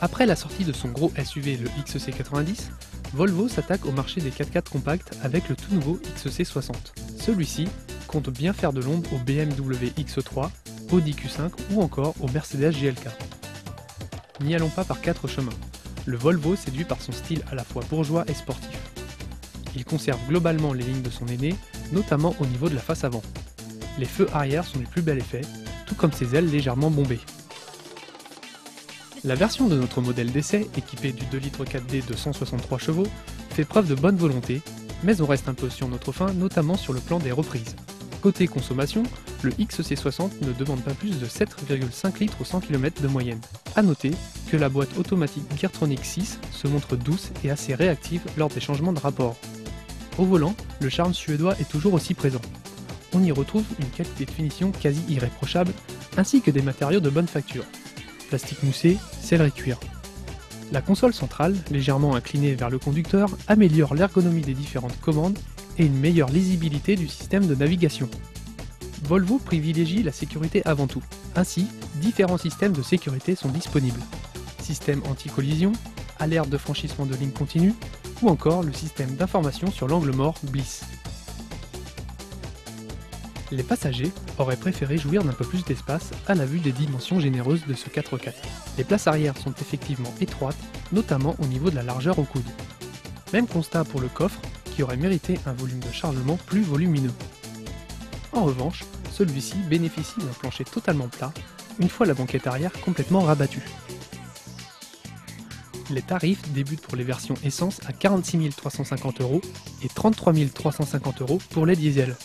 Après la sortie de son gros SUV, le XC90, Volvo s'attaque au marché des 4x4 compacts avec le tout nouveau XC60. Celui-ci compte bien faire de l'ombre au BMW X3, Audi Q5 ou encore au Mercedes GLK. N'y allons pas par quatre chemins. Le Volvo séduit par son style à la fois bourgeois et sportif. Il conserve globalement les lignes de son aîné, notamment au niveau de la face avant. Les feux arrière sont du plus bel effet, tout comme ses ailes légèrement bombées. La version de notre modèle d'essai, équipée du 2 litres 4D de 163 chevaux, fait preuve de bonne volonté, mais on reste un peu sur notre faim, notamment sur le plan des reprises. Côté consommation, le XC60 ne demande pas plus de 7,5 litres au 100 km de moyenne. A noter que la boîte automatique Geartronic 6 se montre douce et assez réactive lors des changements de rapport. Au volant, le charme suédois est toujours aussi présent. On y retrouve une qualité de finition quasi irréprochable, ainsi que des matériaux de bonne facture. Plastique moussé, sellerie cuir. La console centrale, légèrement inclinée vers le conducteur, améliore l'ergonomie des différentes commandes et une meilleure lisibilité du système de navigation. Volvo privilégie la sécurité avant tout. Ainsi, différents systèmes de sécurité sont disponibles. Système anti-collision, alerte de franchissement de ligne continue, ou encore le système d'information sur l'angle mort Bliss. Les passagers auraient préféré jouir d'un peu plus d'espace à la vue des dimensions généreuses de ce 4x4. Les places arrière sont effectivement étroites, notamment au niveau de la largeur au coude. Même constat pour le coffre, qui aurait mérité un volume de chargement plus volumineux. En revanche, celui-ci bénéficie d'un plancher totalement plat, une fois la banquette arrière complètement rabattue. Les tarifs débutent pour les versions essence à 46 350 € et 33 350 € pour les diesels.